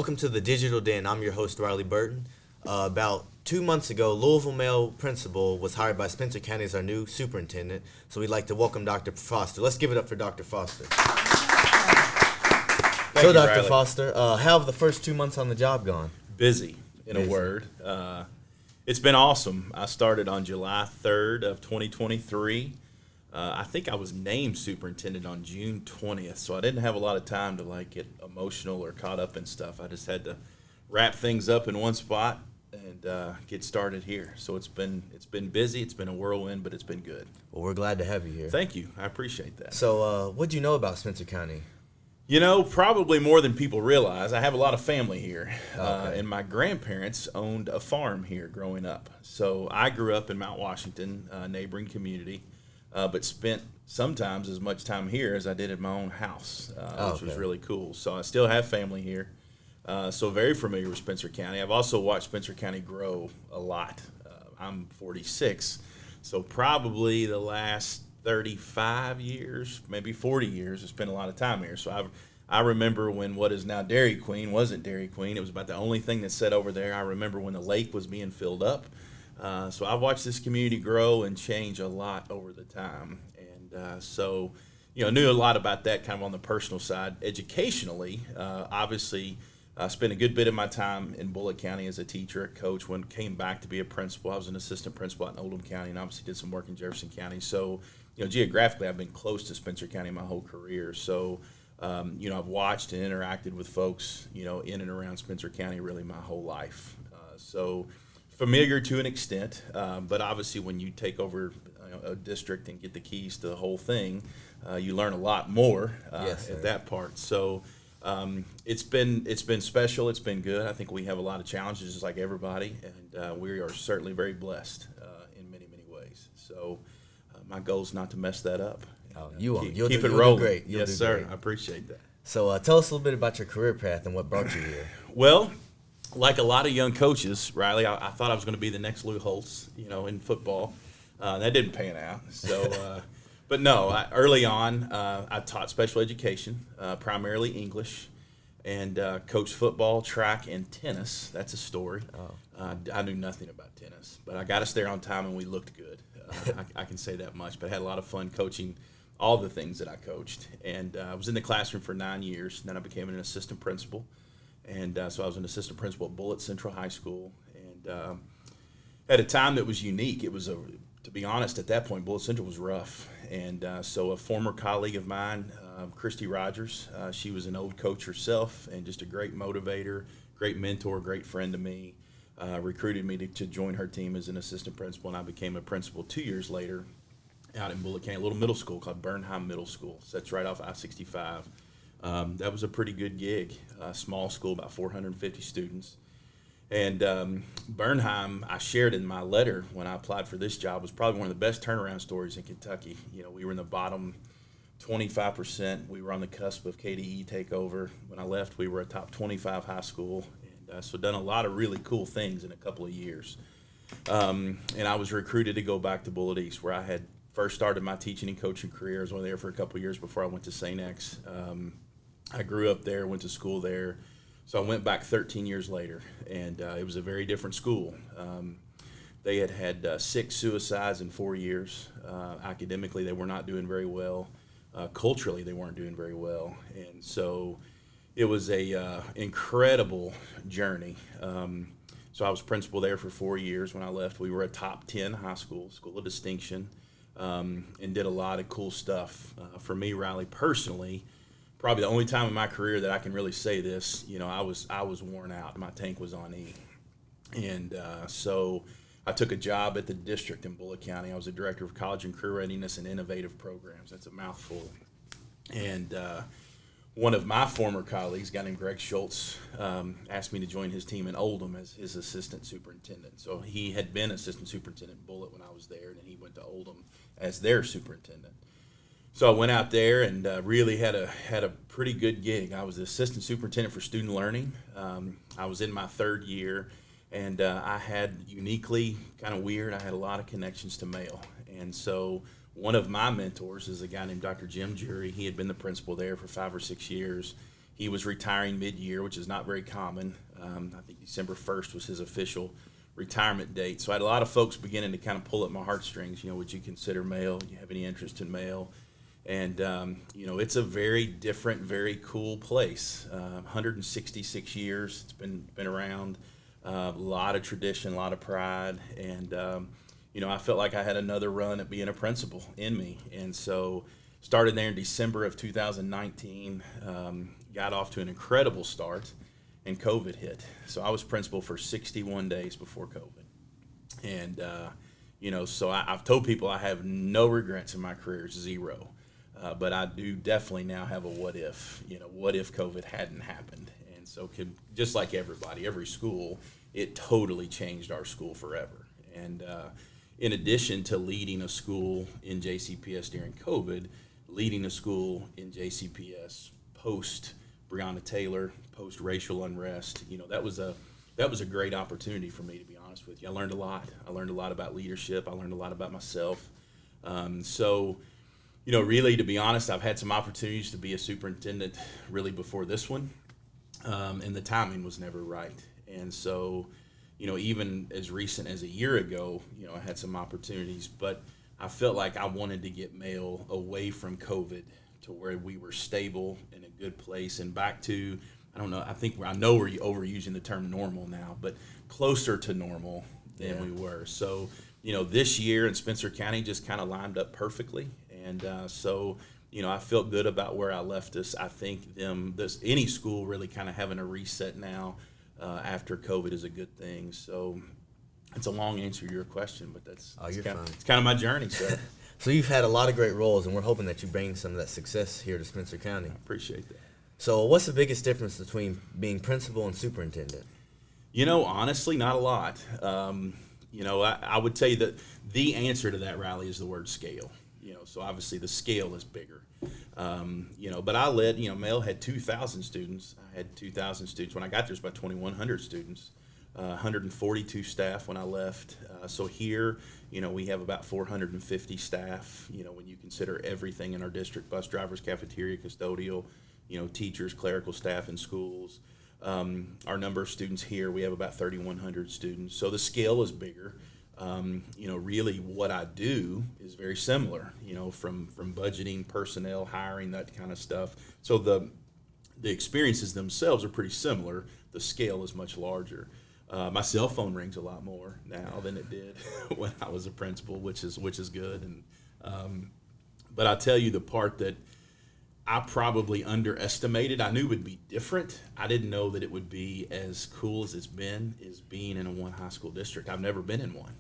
Welcome to the Digital Den. I'm your host, Riley Burton. About 2 months ago, Louisville male principal was hired by Spencer County as our new superintendent. So we'd like to welcome Dr. Foster. Let's give it up for Dr. Foster. Thank you, Dr. Riley. Foster, how have the first 2 months on the job gone? Busy, in a word. It's been awesome. I started on July 3rd of 2023. I think I was named superintendent on June 20th, so I didn't have a lot of time to get emotional or caught up in stuff. I just had to wrap things up in one spot and get started here. So it's been busy. It's been a whirlwind, but it's been good. Well, we're glad to have you here. Thank you. I appreciate that. So what do you know about Spencer County? You know, probably more than people realize. I have a lot of family here, Okay. and my grandparents owned a farm here growing up. So I grew up in Mount Washington, a neighboring community, but spent sometimes as much time here as I did in my own house, which was really cool. So I still have family here, so very familiar with Spencer County. I've also watched Spencer County grow a lot. I'm 46, so probably the last 35 years, maybe 40 years, I spent a lot of time here. So I remember when what is now Dairy Queen wasn't Dairy Queen. It was about the only thing that sat over there. I remember when the lake was being filled up. So I've watched this community grow and change a lot over the time. And so, knew a lot about that kind of on the personal side. Educationally, obviously, I spent a good bit of my time in Bullitt County as a teacher, a coach. When came back to be a principal, I was an assistant principal out in Oldham County, and obviously did some work in Jefferson County. So, geographically, I've been close to Spencer County my whole career. So, I've watched and interacted with folks, in and around Spencer County really my whole life. So familiar to an extent, but obviously when you take over a district and get the keys to the whole thing, you learn a lot more at that part. So it's been special. It's been good. I think we have a lot of challenges, just like everybody, and we are certainly very blessed in many, many ways. So my goal is not to mess that up. You'll keep it do rolling. great. Yes, sir. I appreciate that. So tell us a little bit about your career path and what brought you here. Well, like a lot of young coaches, Riley, I thought I was going to be the next Lou Holtz, in football. That didn't pan out. So, but no, early on, I taught special education, primarily English, and coached football, track, and tennis. That's a story. I knew nothing about tennis, but I got us there on time, and we looked good. I can say that much. But I had a lot of fun coaching all the things that I coached. And I was in the classroom for 9 years. Then I became an assistant principal. And so I was an assistant principal at Bullitt Central High School. And at a time that was unique, it was, to be honest, at that point, Bullitt Central was rough. And so a former colleague of mine, Christy Rogers, she was an old coach herself and just a great motivator, great mentor, great friend to me, recruited me to join her team as an assistant principal. And I became a principal 2 years later out in Bullitt County, a little middle school called Bernheim Middle School. So that's right off I-65. That was a pretty good gig. Small school, about 450 students. And Bernheim, I shared in my letter when I applied for this job, was probably one of the best turnaround stories in Kentucky. We were in the bottom 25%. We were on the cusp of KDE takeover. When I left, we were a top 25 high school. And so done a lot of really cool things in a couple of years. And I was recruited to go back to Bullitt East, where I had first started my teaching and coaching career. I was only there for a couple of years before I went to St. X. I grew up there, went to school there. So I went back 13 years later, and it was a very different school. They had 6 suicides in 4 years. Academically, they were not doing very well. Culturally, they weren't doing very well. And so it was a incredible journey. So I was principal there for 4 years. When I left, we were a top 10 high school, school of distinction, and did a lot of cool stuff. For me, Riley, personally, probably the only time in my career that I can really say this, I was worn out. My tank was on E. And so I took a job at the district in Bullitt County. I was the director of college and career readiness and innovative programs. That's a mouthful. And one of my former colleagues, a guy named Greg Schultz, asked me to join his team in Oldham as his assistant superintendent. So he had been assistant superintendent in Bullitt when I was there, and then he went to Oldham as their superintendent. So I went out there and really had a pretty good gig. I was the assistant superintendent for student learning. I was in my 3rd year, and I had uniquely kind of weird. I had a lot of connections to mail, and so one of my mentors is a guy named Dr. Jim Jury. He had been the principal there for 5 or 6 years, He was retiring mid-year, which is not very common. I think December 1st was his official retirement date. So I had a lot of folks beginning to kind of pull at my heartstrings. Would you consider mail? Do you have any interest in mail? And, it's a very different, very cool place. 166 years it's been around. A lot of tradition, a lot of pride. And, I felt like I had another run at being a principal in me. And so started there in December of 2019, got off to an incredible start, and COVID hit. So I was principal for 61 days before COVID. And, so I've told people I have no regrets in my career, zero. But I do definitely now have a what if, what if COVID hadn't happened? And so just like everybody, every school, it totally changed our school forever. And in addition to leading a school in JCPS during COVID, leading a school in JCPS post Breonna Taylor, post racial unrest, that was a great opportunity for me, to be honest with you. I learned a lot. I learned a lot about leadership. I learned a lot about myself. Really, to be honest, I've had some opportunities to be a superintendent really before this one, and the timing was never right. And so, even as recent as a year ago, I had some opportunities, but I felt like I wanted to get mail away from COVID to where we were stable in a good place and back to, I know we're overusing the term normal now, but closer to normal than we were. So, this year in Spencer County just kind of lined up perfectly. And I felt good about where I left us. I think any school really kind of having a reset now after COVID is a good thing. So it's a long answer to your question, but it's kind of my journey. So. So you've had a lot of great roles, and we're hoping that you bring some of that success here to Spencer County. I appreciate that. So what's the biggest difference between being principal and superintendent? Honestly, not a lot. I would tell you that the answer to that, Riley, is the word scale. So obviously the scale is bigger. But I led, Mail had 2,000 students. I had 2,000 students. When I got there, it was about 2,100 students, 142 staff when I left. So here, we have about 450 staff, when you consider everything in our district: bus drivers, cafeteria, custodial, teachers, clerical staff in schools. Our number of students here, we have about 3,100 students. So the scale is bigger. Really what I do is very similar, from budgeting, personnel, hiring, that kind of stuff. So the experiences themselves are pretty similar. The scale is much larger. My cell phone rings a lot more now than it did when I was a principal, which is good. And but I tell you, the part that I probably underestimated, I knew would be different. I didn't know that it would be as cool as it's been, is being in a one high school district. I've never been in one.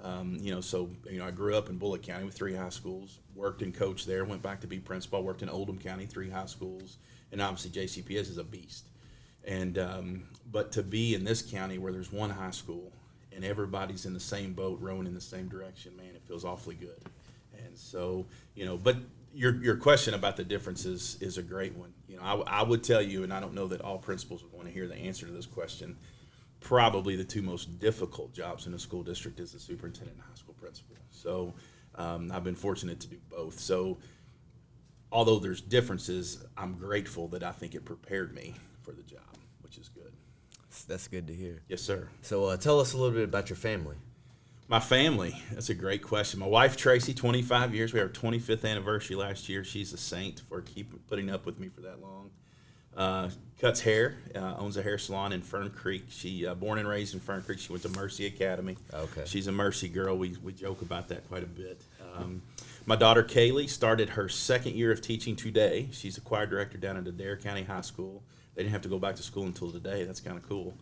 I grew up in Bullitt County with 3 high schools, worked and coached there, went back to be principal, worked in Oldham County, 3 high schools, and obviously JCPS is a beast. And but to be in this county where there's 1 high school and everybody's in the same boat, rowing in the same direction, man, it feels awfully good. And so, but your question about the differences is a great one. I would tell you, and I don't know that all principals would want to hear the answer to this question, probably the 2 most difficult jobs in a school district is the superintendent and high school principal. So I've been fortunate to do both. So although there's differences, I'm grateful that I think it prepared me for the job, which is good. That's good to hear. Yes, sir. So tell us a little bit about your family. My family, that's a great question. My wife, Tracy, 25 years. We had our 25th anniversary last year. She's a saint for putting up with me for that long. Cuts hair, owns a hair salon in Fern Creek. She born and raised in Fern Creek. She went to Mercy Academy. Okay. She's a Mercy girl. We joke about that quite a bit. My daughter, Kaylee, started her 2nd year of teaching today. She's a choir director down at Adair County High School. They didn't have to go back to school until today. That's kind of cool.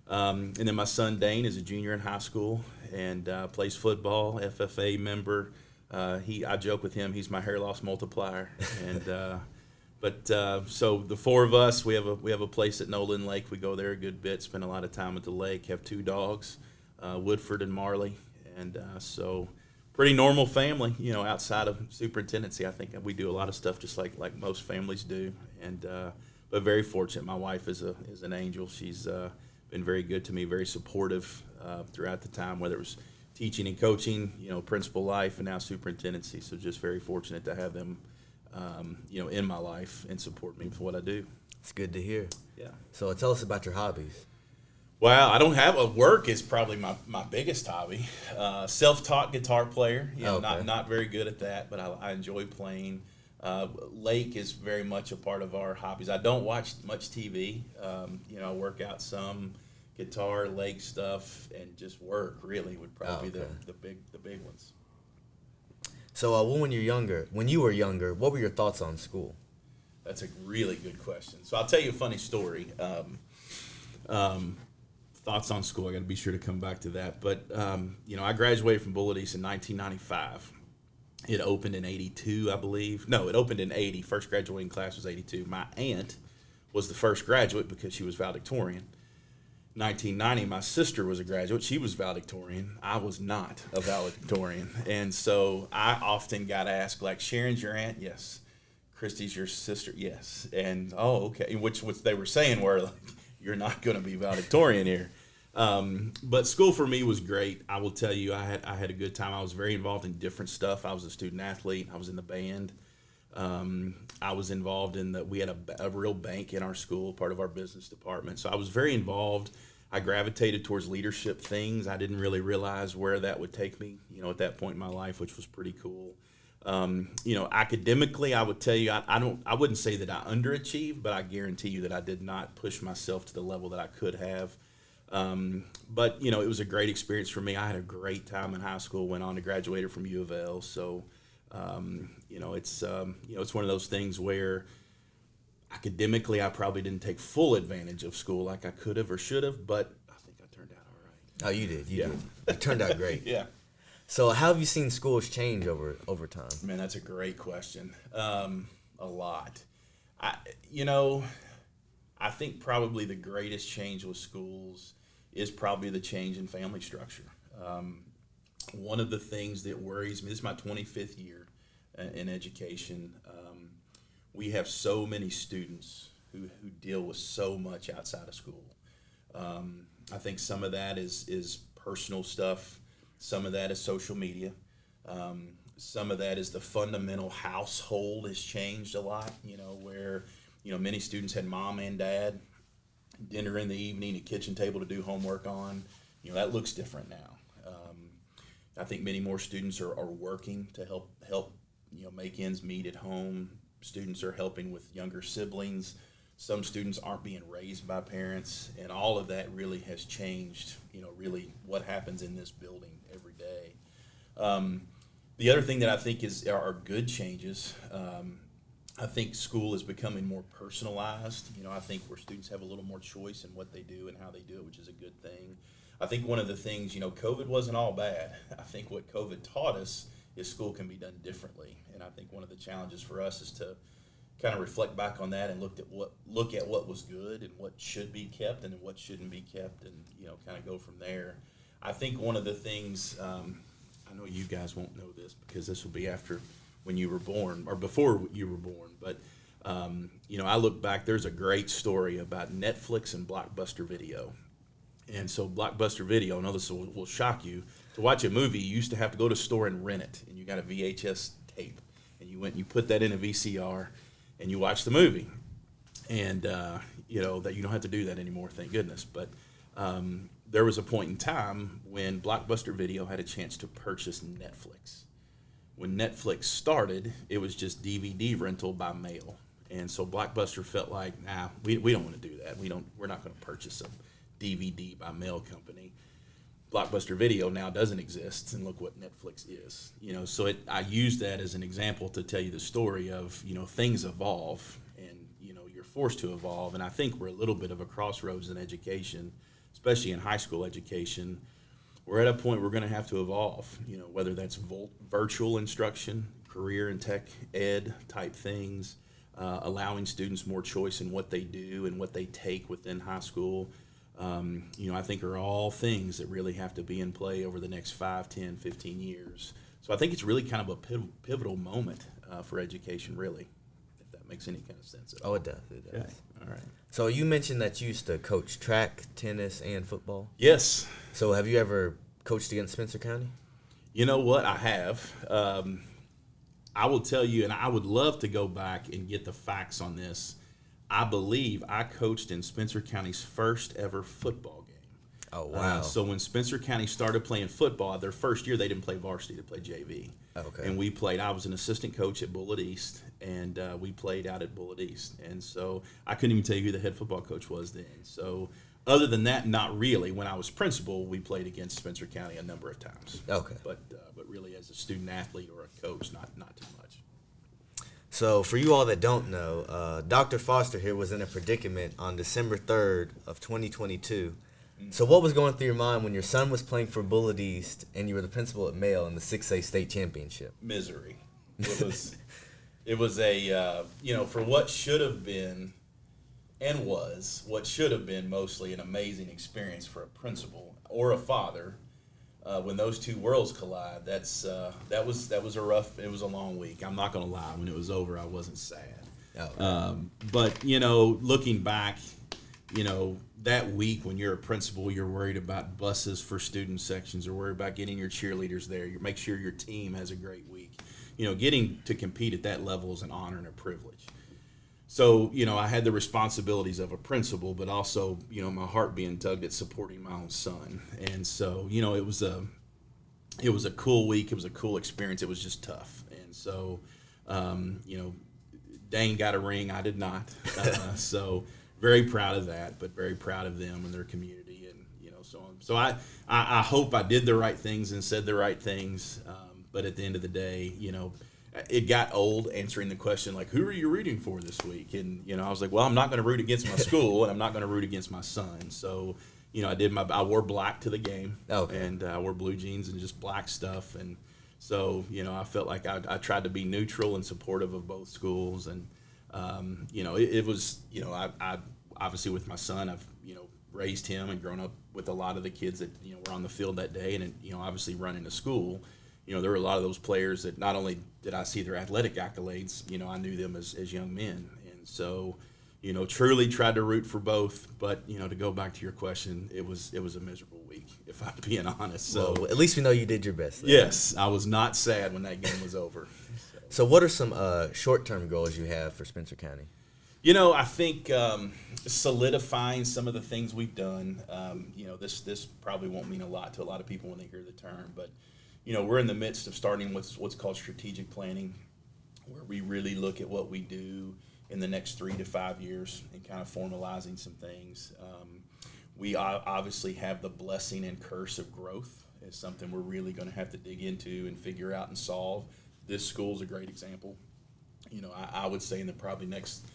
And then my son, Dane, is a junior in high school and plays football, FFA member. I joke with him, he's my hair loss multiplier. And so the 4 of us, we have a place at Nolan Lake. We go there a good bit, spend a lot of time at the lake, have 2 dogs, Woodford and Marley. And so pretty normal family, outside of superintendency. I think we do a lot of stuff just like most families do. And but very fortunate. My wife is an angel. She's been very good to me, very supportive throughout the time, whether it was teaching and coaching, principal life, and now superintendency. So just very fortunate to have them in my life and support me with what I do. It's good to hear. Yeah. So tell us about your hobbies. Well, I don't have a work is probably my biggest hobby. Self-taught guitar player. Okay. Not very good at that, but I enjoy playing. Lake is very much a part of our hobbies. I don't watch much TV. I work out some, guitar, lake stuff, and just work. Really would probably be the big ones. So when you were younger, what were your thoughts on school? That's a really good question. So I'll tell you a funny story. Thoughts on school. I got to be sure to come back to that. But I graduated from Bullitt East in 1995. It opened in 82, I believe. No, it opened in 80. First graduating class was 82. My aunt was the first graduate because she was valedictorian. 1990, my sister was a graduate. She was valedictorian. I was not a valedictorian. And so I often got asked, like, Sharon's your aunt? Yes. Christy's your sister? Yes. And, oh, okay. Which they were saying were, like, you're not going to be valedictorian here. But school for me was great. I will tell you, I had a good time. I was very involved in different stuff. I was a student athlete. I was in the band. I was involved we had a real bank in our school, part of our business department. So I was very involved. I gravitated towards leadership things. I didn't really realize where that would take me, at that point in my life, which was pretty cool. Academically, I would tell you, I wouldn't say that I underachieved, but I guarantee you that I did not push myself to the level that I could have. But it was a great experience for me. I had a great time in high school, went on to graduate from U of L. So, it's one of those things where academically I probably didn't take full advantage of school like I could have or should have, but I think I turned out all right. Oh, you did. You did. It turned out great. Yeah. So how have you seen schools change over time? Man, that's a great question. A lot. I think probably the greatest change with schools is probably the change in family structure. One of the things that worries me, this is my 25th year in education. We have so many students who deal with so much outside of school. I think some of that is personal stuff. Some of that is social media. Some of that is the fundamental household has changed a lot, where, many students had mom and dad, dinner in the evening, a kitchen table to do homework on. That looks different now. I think many more students are working to help make ends meet at home. Students are helping with younger siblings. Some students aren't being raised by parents, and all of that really has changed, really what happens in this building every day. The other thing that I think are good changes, I think school is becoming more personalized. I think where students have a little more choice in what they do and how they do it, which is a good thing. I think one of the things, COVID wasn't all bad. I think what COVID taught us is school can be done differently. And I think one of the challenges for us is to kind of reflect back on that and look at what was good and what should be kept and what shouldn't be kept, and kind of go from there. I think one of the things, I know you guys won't know this because this will be after when you were born or before you were born, but I look back, there's a great story about Netflix and Blockbuster Video. And so Blockbuster Video, I know this will shock you, to watch a movie, you used to have to go to a store and rent it, and you got a VHS tape, and you went and you put that in a VCR, and you watched the movie. And, that you don't have to do that anymore, thank goodness. But there was a point in time when Blockbuster Video had a chance to purchase Netflix. When Netflix started, it was just DVD rental by mail. And so Blockbuster felt like, we don't want to do that. We're not going to purchase a DVD by mail company. Blockbuster Video now doesn't exist, and look what Netflix is. So I use that as an example to tell you the story of, things evolve, and, you're forced to evolve. And I think we're a little bit of a crossroads in education, especially in high school education. We're at a point we're going to have to evolve, whether that's virtual instruction, career and tech ed type things, allowing students more choice in what they do and what they take within high school. I think are all things that really have to be in play over the next 5, 10, 15 years. So I think it's really kind of a pivotal moment for education, really, if that makes any kind of sense at all. Oh, it does. It does. Okay. All right. So you mentioned that you used to coach track, tennis, and football. Yes. So have you ever coached against Spencer County? You know what? I have. I will tell you, and I would love to go back and get the facts on this. I believe I coached in Spencer County's first ever football game. Oh, wow. So when Spencer County started playing football, their first year they didn't play varsity, they played JV. Okay. And we played, I was an assistant coach at Bullitt East, and we played out at Bullitt East. And so I couldn't even tell you who the head football coach was then. So other than that, not really. When I was principal, we played against Spencer County a number of times. Okay. But really as a student athlete or a coach, not too much. So for you all that don't know, Dr. Foster here was in a predicament on December 3rd of 2022. So what was going through your mind when your son was playing for Bullitt East and you were the principal at Mail in the 6A state championship? Misery. It was a, for what should have been and was what should have been mostly an amazing experience for a principal or a father. When those two worlds collide, that was a rough. It was a long week. I'm not going to lie. When it was over, I wasn't sad. Oh. But looking back, that week when you're a principal, you're worried about buses for student sections, or worried about getting your cheerleaders there. You make sure your team has a great week. Getting to compete at that level is an honor and a privilege. So, I had the responsibilities of a principal, but also, my heart being tugged at supporting my own son. And so, it was a cool week. It was a cool experience. It was just tough. And so, Dane got a ring. I did not. So very proud of that, but very proud of them and their community and, so on. So I hope I did the right things and said the right things. But at the end of the day, it got old answering the question, like, who are you rooting for this week? And, I was like, well, I'm not going to root against my school, and I'm not going to root against my son. So, I wore black to the game. Okay. And I wore blue jeans and just black stuff. And so, I felt like I tried to be neutral and supportive of both schools. And, it was, I obviously with my son, I've, raised him and grown up with a lot of the kids that, were on the field that day. And, obviously running a school, there were a lot of those players that not only did I see their athletic accolades, I knew them as young men. And so, truly tried to root for both. But, to go back to your question, it was a miserable week, if I'm being honest. So well, at least we know you did your best. Yes, I was not sad when that game was over. So what are some short-term goals you have for Spencer County? I think solidifying some of the things we've done. This probably won't mean a lot to a lot of people when they hear the term, but we're in the midst of starting what's called strategic planning, where we really look at what we do in the next 3 to 5 years and kind of formalizing some things. We obviously have the blessing and curse of growth. It's something we're really going to have to dig into and figure out and solve. This school is a great example. I would say in the probably next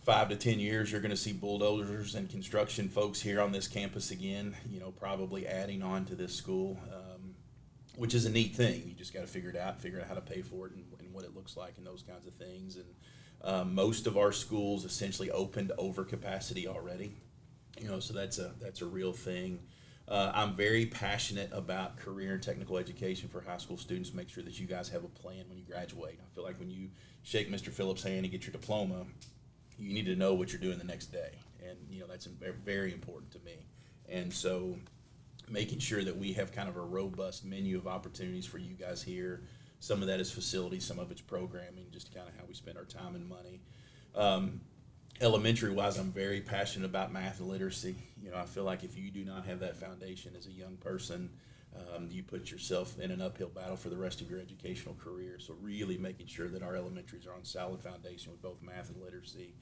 5 to 10 years, you're going to see bulldozers and construction folks here on this campus again, probably adding on to this school, which is a neat thing. You just got to figure out how to pay for it and what it looks like and those kinds of things. And most of our schools essentially opened over capacity already, so that's a real thing. I'm very passionate about career and technical education for high school students. Make sure that you guys have a plan when you graduate. I feel like when you shake Mr. Phillips' hand and get your diploma, you need to know what you're doing the next day. And, that's very important to me. And so making sure that we have kind of a robust menu of opportunities for you guys here. Some of that is facilities, some of it's programming, just kind of how we spend our time and money. Elementary-wise, I'm very passionate about math and literacy. I feel like if you do not have that foundation as a young person, you put yourself in an uphill battle for the rest of your educational career. So really making sure that our elementaries are on solid foundation with both math and literacy.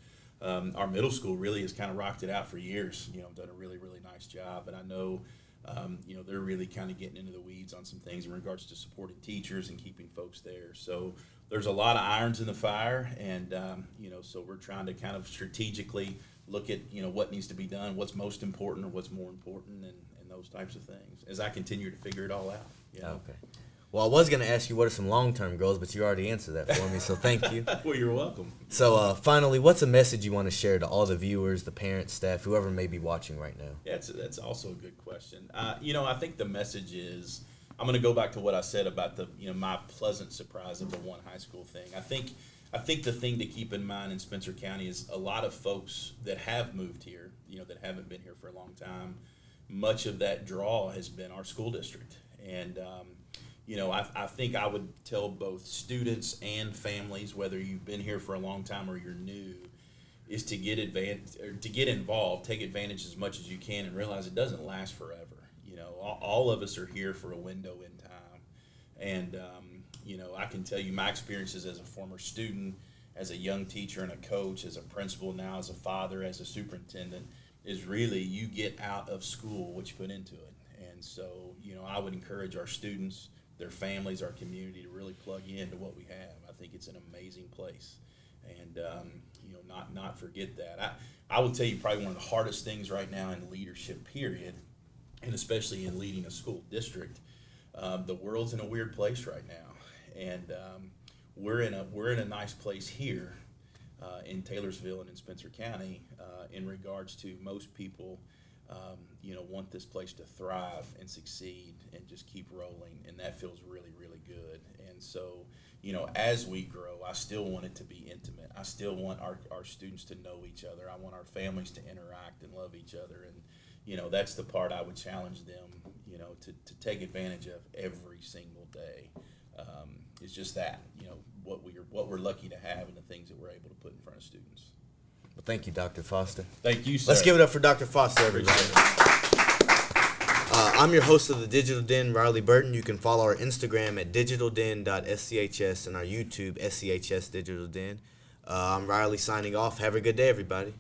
Our middle school really has kind of rocked it out for years. Done a really, really nice job. And I know, they're really kind of getting into the weeds on some things in regards to supporting teachers and keeping folks there. So there's a lot of irons in the fire. And, so we're trying to kind of strategically look at, what needs to be done, what's most important or what's more important, and those types of things as I continue to figure it all out. Okay. Well, I was going to ask you what are some long-term goals, but you already answered that for me, so thank you. Well, you're welcome. So finally, what's a message you want to share to all the viewers, the parents, staff, whoever may be watching right now? Yeah, that's also a good question. I think the message is, I'm going to go back to what I said about the, my pleasant surprise of the one high school thing. I think the thing to keep in mind in Spencer County is a lot of folks that have moved here, that haven't been here for a long time, much of that draw has been our school district. And, I think I would tell both students and families, whether you've been here for a long time or you're new, is to get involved, take advantage as much as you can, and realize it doesn't last forever. All of us are here for a window in time, and I can tell you my experiences as a former student, as a young teacher and a coach, as a principal, now as a father, as a superintendent, is really you get out of school what you put into it. And so, I would encourage our students, their families, our community to really plug into what we have. I think it's an amazing place, and not forget that. I would tell you probably one of the hardest things right now in leadership, period, and especially in leading a school district. The world's in a weird place right now, and we're in a nice place here in Taylorsville and in Spencer County in regards to most people. Want this place to thrive and succeed and just keep rolling, and that feels really, really good. And so, as we grow, I still want it to be intimate. I still want our students to know each other. I want our families to interact and love each other, and that's the part I would challenge them, to take advantage of every single day. It's just that, what we're lucky to have and the things that we're able to put in front of students. Well, thank you, Dr. Foster. Thank you, sir. Let's give it up for Dr. Foster, everybody. I'm your host of the Digital Den, Riley Burton. You can follow our Instagram at digitalden.schs and our YouTube, SCHS Digital Den. I'm Riley signing off. Have a good day, everybody.